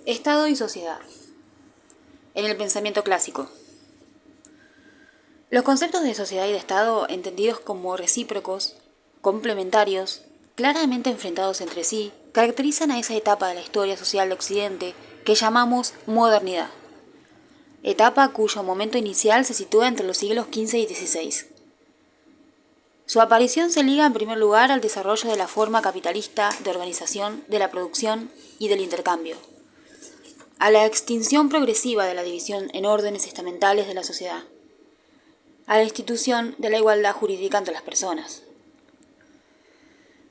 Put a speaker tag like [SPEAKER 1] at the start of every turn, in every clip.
[SPEAKER 1] Estado y sociedad. En el pensamiento clásico. Los conceptos de sociedad y de Estado, entendidos como recíprocos, complementarios, claramente enfrentados entre sí, caracterizan a esa etapa de la historia social de Occidente que llamamos modernidad. Etapa cuyo momento inicial se sitúa entre los siglos XV y XVI. Su aparición se liga en primer lugar al desarrollo de la forma capitalista de organización de la producción y del intercambio, a la extinción progresiva de la división en órdenes estamentales de la sociedad, a la institución de la igualdad jurídica entre las personas.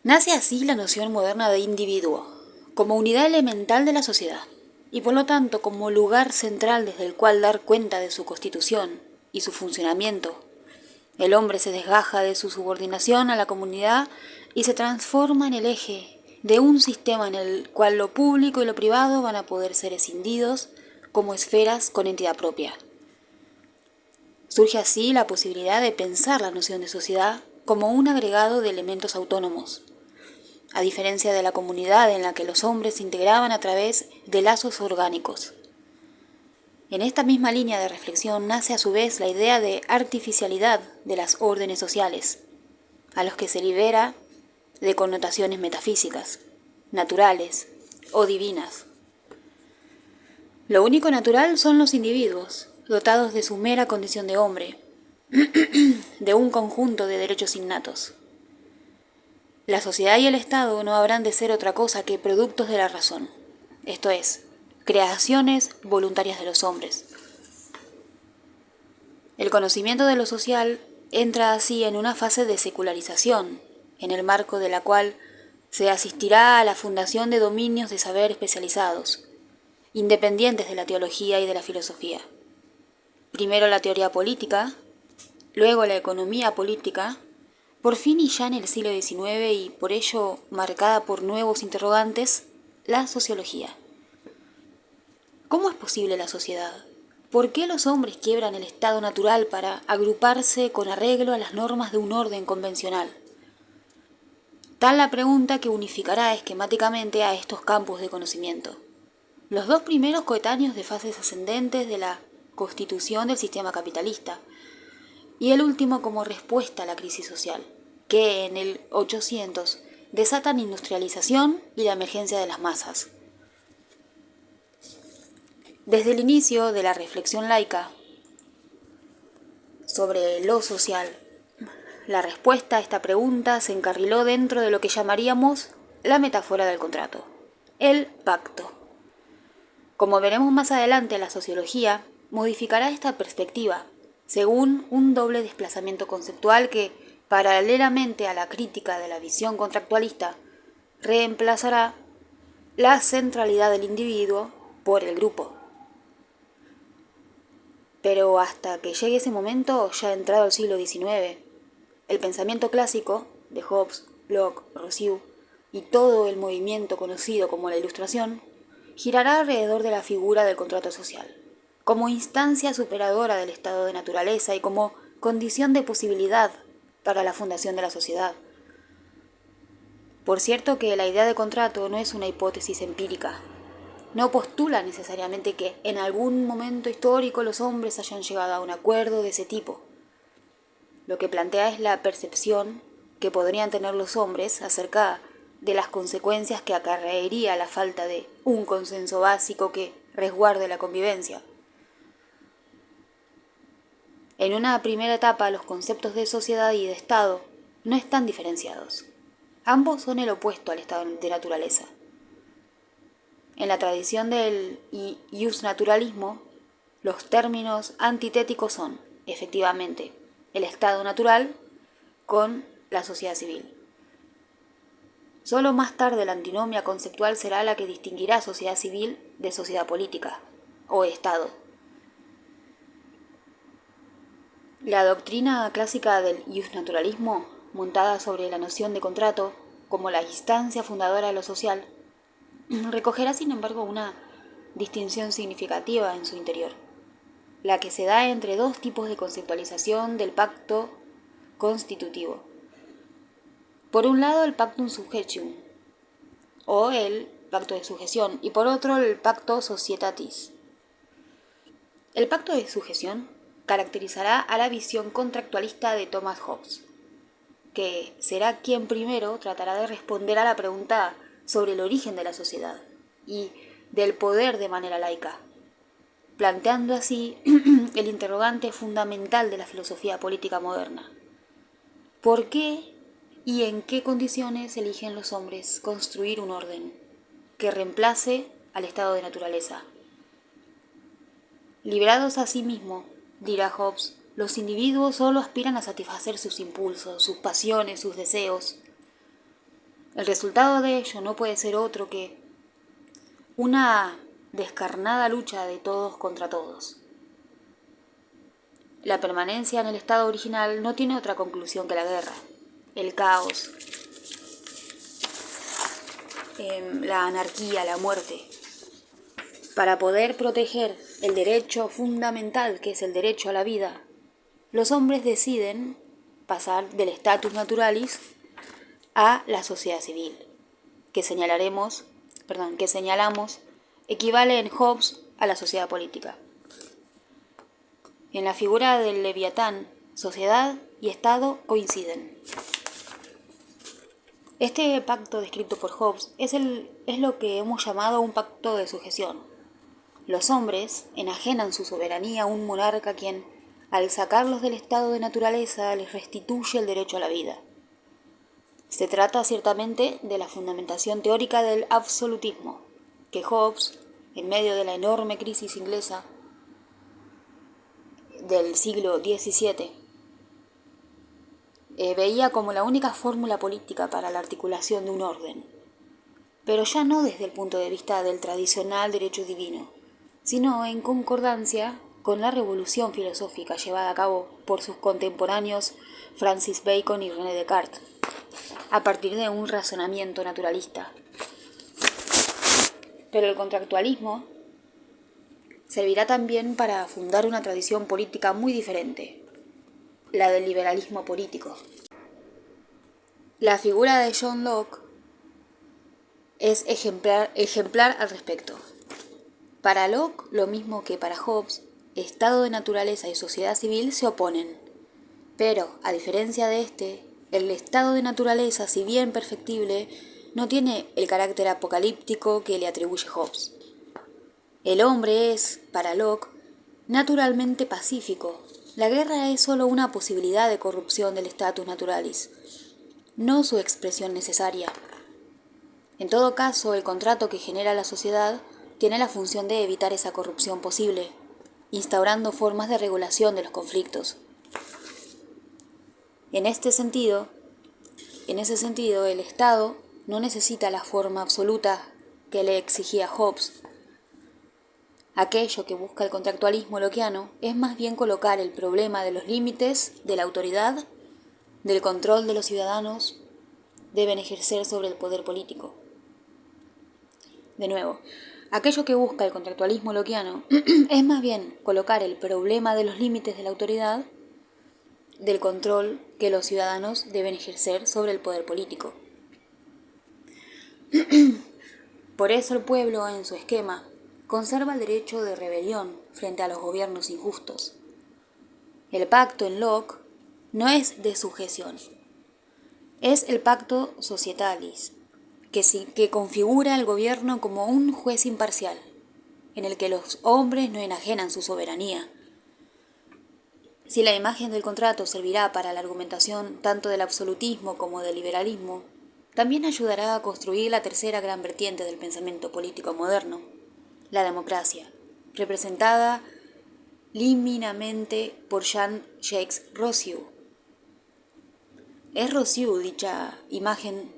[SPEAKER 1] Nace así la noción moderna de individuo, como unidad elemental de la sociedad, y por lo tanto como lugar central desde el cual dar cuenta de su constitución y su funcionamiento. El hombre se desgaja de su subordinación a la comunidad y se transforma en el eje de un sistema en el cual lo público y lo privado van a poder ser escindidos como esferas con entidad propia. Surge así la posibilidad de pensar la noción de sociedad como un agregado de elementos autónomos, a diferencia de la comunidad en la que los hombres se integraban a través de lazos orgánicos. En esta misma línea de reflexión nace a su vez la idea de artificialidad de las órdenes sociales, a los que se libera de connotaciones metafísicas, naturales o divinas. Lo único natural son los individuos, dotados de su mera condición de hombre, de un conjunto de derechos innatos. La sociedad y el Estado no habrán de ser otra cosa que productos de la razón, esto es, creaciones voluntarias de los hombres. El conocimiento de lo social entra así en una fase de secularización, en el marco de la cual se asistirá a la fundación de dominios de saber especializados, independientes de la teología y de la filosofía. Primero la teoría política, luego la economía política, por fin y ya en el siglo XIX y por ello marcada por nuevos interrogantes, la sociología. ¿Cómo es posible la sociedad? ¿Por qué los hombres quiebran el estado natural para agruparse con arreglo a las normas de un orden convencional? Tal la pregunta que unificará esquemáticamente a estos campos de conocimiento. Los dos primeros coetáneos de fases ascendentes de la constitución del sistema capitalista, y el último como respuesta a la crisis social, que en el 800 desatan industrialización y la emergencia de las masas. Desde el inicio de la reflexión laica sobre lo social, la respuesta a esta pregunta se encarriló dentro de lo que llamaríamos la metáfora del contrato, el pacto. Como veremos más adelante, la sociología modificará esta perspectiva según un doble desplazamiento conceptual que, paralelamente a la crítica de la visión contractualista, reemplazará la centralidad del individuo por el grupo. Pero hasta que llegue ese momento, ya entrado el siglo XIX, el pensamiento clásico de Hobbes, Locke, Rousseau y todo el movimiento conocido como la Ilustración girará alrededor de la figura del contrato social, como instancia superadora del estado de naturaleza y como condición de posibilidad para la fundación de la sociedad. Por cierto que la idea de contrato no es una hipótesis empírica. No postula necesariamente que en algún momento histórico los hombres hayan llegado a un acuerdo de ese tipo. Lo que plantea es la percepción que podrían tener los hombres acerca de las consecuencias que acarrearía la falta de un consenso básico que resguarde la convivencia. En una primera etapa, los conceptos de sociedad y de Estado no están diferenciados. Ambos son el opuesto al estado de naturaleza. En la tradición del iusnaturalismo, los términos antitéticos son, efectivamente, el estado natural con la sociedad civil. Solo más tarde la antinomia conceptual será la que distinguirá sociedad civil de sociedad política, o Estado. La doctrina clásica del iusnaturalismo, montada sobre la noción de contrato como la instancia fundadora de lo social, recogerá sin embargo una distinción significativa en su interior, la que se da entre dos tipos de conceptualización del pacto constitutivo. Por un lado, el pactum subjectum, o el pacto de sujeción, y por otro el pacto societatis. El pacto de sujeción caracterizará a la visión contractualista de Thomas Hobbes, que será quien primero tratará de responder a la pregunta sobre el origen de la sociedad y del poder de manera laica, planteando así el interrogante fundamental de la filosofía política moderna. ¿Por qué y en qué condiciones eligen los hombres construir un orden que reemplace al estado de naturaleza? Liberados a sí mismo, dirá Hobbes, los individuos solo aspiran a satisfacer sus impulsos, sus pasiones, sus deseos. El resultado de ello no puede ser otro que una descarnada lucha de todos contra todos. La permanencia en el estado original no tiene otra conclusión que la guerra, el caos, la anarquía, la muerte. Para poder proteger el derecho fundamental, que es el derecho a la vida, los hombres deciden pasar del status naturalis a la sociedad civil, que señalamos equivale en Hobbes a la sociedad política. En la figura del Leviatán, sociedad y Estado coinciden. Este pacto descrito por Hobbes es lo que hemos llamado un pacto de sujeción. Los hombres enajenan su soberanía a un monarca quien, al sacarlos del estado de naturaleza, les restituye el derecho a la vida. Se trata ciertamente de la fundamentación teórica del absolutismo, que Hobbes, en medio de la enorme crisis inglesa del siglo XVII, veía como la única fórmula política para la articulación de un orden, pero ya no desde el punto de vista del tradicional derecho divino, sino en concordancia con la revolución filosófica llevada a cabo por sus contemporáneos Francis Bacon y René Descartes, a partir de un razonamiento naturalista. Pero el contractualismo servirá también para fundar una tradición política muy diferente, la del liberalismo político. La figura de John Locke es ejemplar al respecto. Para Locke, lo mismo que para Hobbes, estado de naturaleza y sociedad civil se oponen. Pero, a diferencia de este, el estado de naturaleza, si bien perfectible, no tiene el carácter apocalíptico que le atribuye Hobbes. El hombre es, para Locke, naturalmente pacífico. La guerra es solo una posibilidad de corrupción del status naturalis, no su expresión necesaria. En todo caso, el contrato que genera la sociedad tiene la función de evitar esa corrupción posible, instaurando formas de regulación de los conflictos. En ese sentido, el Estado no necesita la forma absoluta que le exigía Hobbes. Aquello que busca el contractualismo lockeano es más bien colocar el problema de los límites de la autoridad, del control de los ciudadanos deben ejercer sobre el poder político. De nuevo, aquello que busca el contractualismo lockeano es más bien colocar el problema de los límites de la autoridad, del control que los ciudadanos deben ejercer sobre el poder político. Por eso el pueblo, en su esquema, conserva el derecho de rebelión frente a los gobiernos injustos. El pacto en Locke no es de sujeción, es el pacto societalis, que configura al gobierno como un juez imparcial, en el que los hombres no enajenan su soberanía. Si la imagen del contrato servirá para la argumentación tanto del absolutismo como del liberalismo, también ayudará a construir la tercera gran vertiente del pensamiento político moderno, la democracia, representada líminamente por Jean-Jacques Rousseau. En Rousseau dicha imagen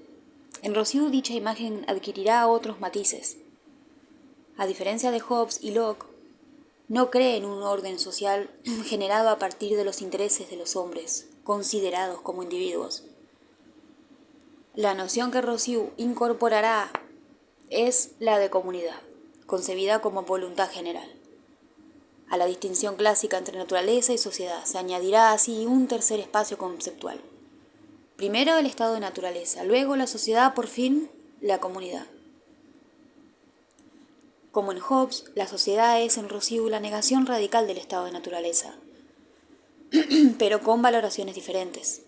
[SPEAKER 1] adquirirá otros matices. A diferencia de Hobbes y Locke, no cree en un orden social generado a partir de los intereses de los hombres, considerados como individuos. La noción que Rousseau incorporará es la de comunidad, concebida como voluntad general. A la distinción clásica entre naturaleza y sociedad se añadirá así un tercer espacio conceptual. Primero el estado de naturaleza, luego la sociedad, por fin la comunidad. Como en Hobbes, la sociedad es en Rousseau la negación radical del estado de naturaleza, pero con valoraciones diferentes.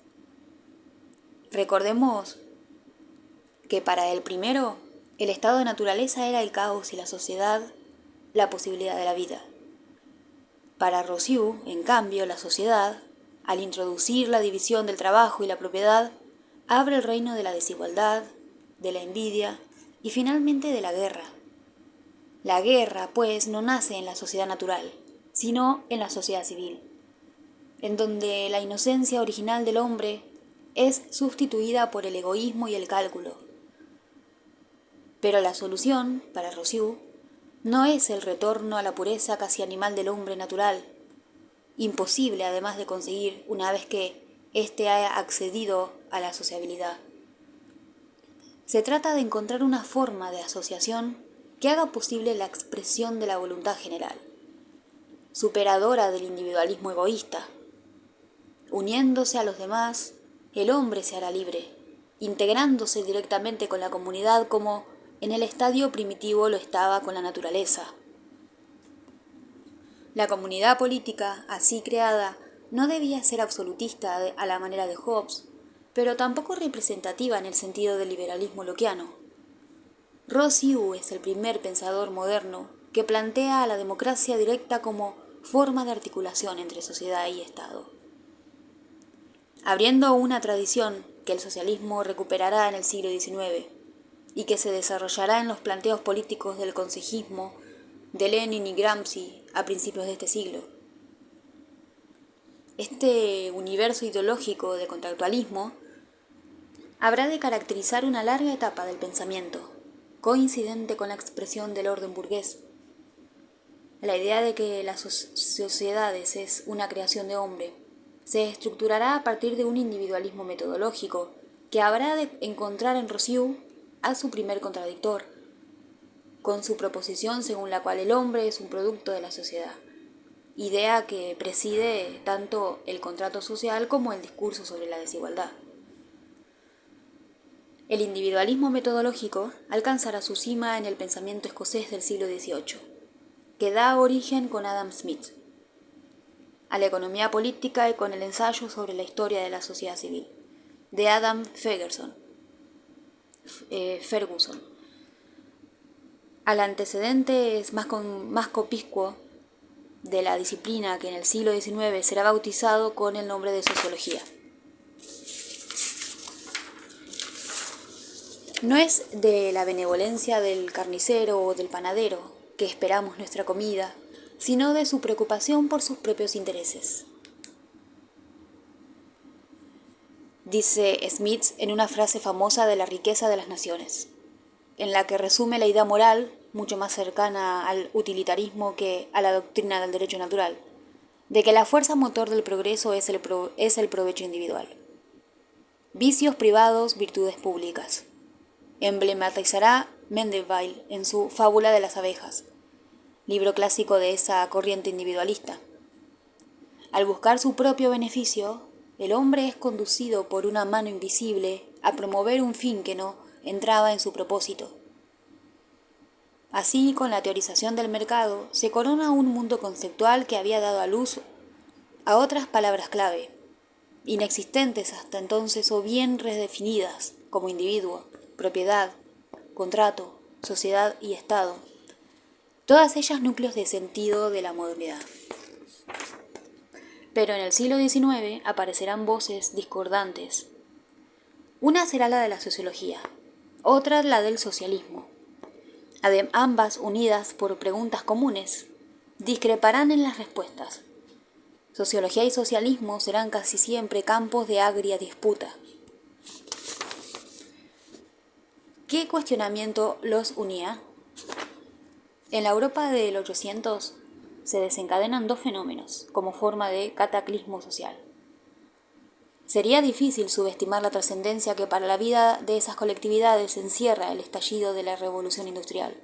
[SPEAKER 1] Recordemos que para el primero, el estado de naturaleza era el caos y la sociedad la posibilidad de la vida. Para Rousseau, en cambio, la sociedad, al introducir la división del trabajo y la propiedad, abre el reino de la desigualdad, de la envidia y finalmente de la guerra. La guerra, pues, no nace en la sociedad natural, sino en la sociedad civil, en donde la inocencia original del hombre es sustituida por el egoísmo y el cálculo. Pero la solución, para Rousseau, no es el retorno a la pureza casi animal del hombre natural, imposible además de conseguir una vez que éste haya accedido a la sociabilidad. Se trata de encontrar una forma de asociación que haga posible la expresión de la voluntad general, superadora del individualismo egoísta. Uniéndose a los demás, el hombre se hará libre, integrándose directamente con la comunidad como en el estadio primitivo lo estaba con la naturaleza. La comunidad política, así creada, no debía ser absolutista a la manera de Hobbes, pero tampoco representativa en el sentido del liberalismo lockeano. Rousseau es el primer pensador moderno que plantea a la democracia directa como forma de articulación entre sociedad y Estado. Abriendo una tradición que el socialismo recuperará en el siglo XIX y que se desarrollará en los planteos políticos del consejismo de Lenin y Gramsci a principios de este siglo. Este universo ideológico de contractualismo habrá de caracterizar una larga etapa del pensamiento, coincidente con la expresión del orden burgués. La idea de que las sociedades es una creación de hombre se estructurará a partir de un individualismo metodológico que habrá de encontrar en Rousseau a su primer contradictor, con su proposición según la cual el hombre es un producto de la sociedad, idea que preside tanto el contrato social como el discurso sobre la desigualdad. El individualismo metodológico alcanzará su cima en el pensamiento escocés del siglo XVIII, que da origen con Adam Smith a la economía política y con el ensayo sobre la historia de la sociedad civil, de Adam Ferguson, al antecedente es más conspicuo de la disciplina que en el siglo XIX será bautizado con el nombre de sociología. No es de la benevolencia del carnicero o del panadero que esperamos nuestra comida, sino de su preocupación por sus propios intereses. Dice Smith en una frase famosa de La riqueza de las naciones, en la que resume la idea moral, mucho más cercana al utilitarismo que a la doctrina del derecho natural, de que la fuerza motor del progreso es el provecho individual. Vicios privados, virtudes públicas. Emblematizará Mendelssohn en su Fábula de las abejas, libro clásico de esa corriente individualista. Al buscar su propio beneficio, el hombre es conducido por una mano invisible a promover un fin que no entraba en su propósito. Así, con la teorización del mercado, se corona un mundo conceptual que había dado a luz a otras palabras clave, inexistentes hasta entonces o bien redefinidas como individuo, propiedad, contrato, sociedad y Estado, todas ellas núcleos de sentido de la modernidad. Pero en el siglo XIX aparecerán voces discordantes. Una será la de la sociología, otra la del socialismo. Ambas unidas por preguntas comunes, discreparán en las respuestas. Sociología y socialismo serán casi siempre campos de agria disputa. ¿Qué cuestionamiento los unía? En la Europa del 800 se desencadenan dos fenómenos como forma de cataclismo social. Sería difícil subestimar la trascendencia que para la vida de esas colectividades encierra el estallido de la revolución industrial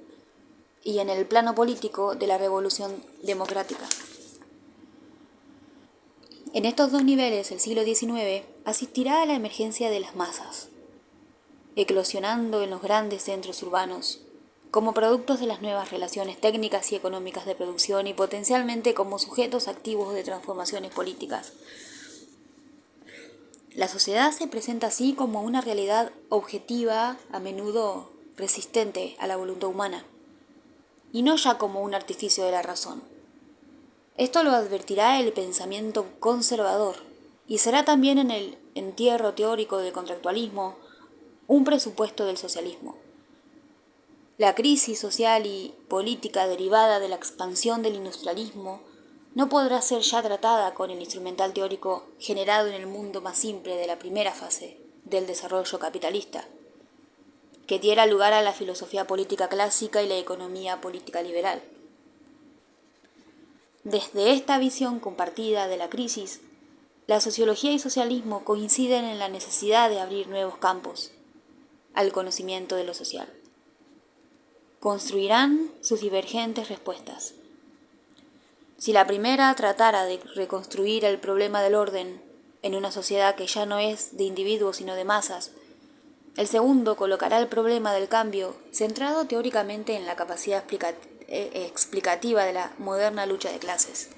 [SPEAKER 1] y en el plano político de la revolución democrática. En estos dos niveles el siglo XIX asistirá a la emergencia de las masas, eclosionando en los grandes centros urbanos, como productos de las nuevas relaciones técnicas y económicas de producción y potencialmente como sujetos activos de transformaciones políticas. La sociedad se presenta así como una realidad objetiva, a menudo resistente a la voluntad humana, y no ya como un artificio de la razón. Esto lo advertirá el pensamiento conservador, y será también en el entierro teórico del contractualismo un presupuesto del socialismo. La crisis social y política derivada de la expansión del industrialismo no podrá ser ya tratada con el instrumental teórico generado en el mundo más simple de la primera fase del desarrollo capitalista, que diera lugar a la filosofía política clásica y la economía política liberal. Desde esta visión compartida de la crisis, la sociología y socialismo coinciden en la necesidad de abrir nuevos campos al conocimiento de lo social. Construirán sus divergentes respuestas. Si la primera tratara de reconstruir el problema del orden en una sociedad que ya no es de individuos sino de masas, el segundo colocará el problema del cambio centrado teóricamente en la capacidad explicativa de la moderna lucha de clases.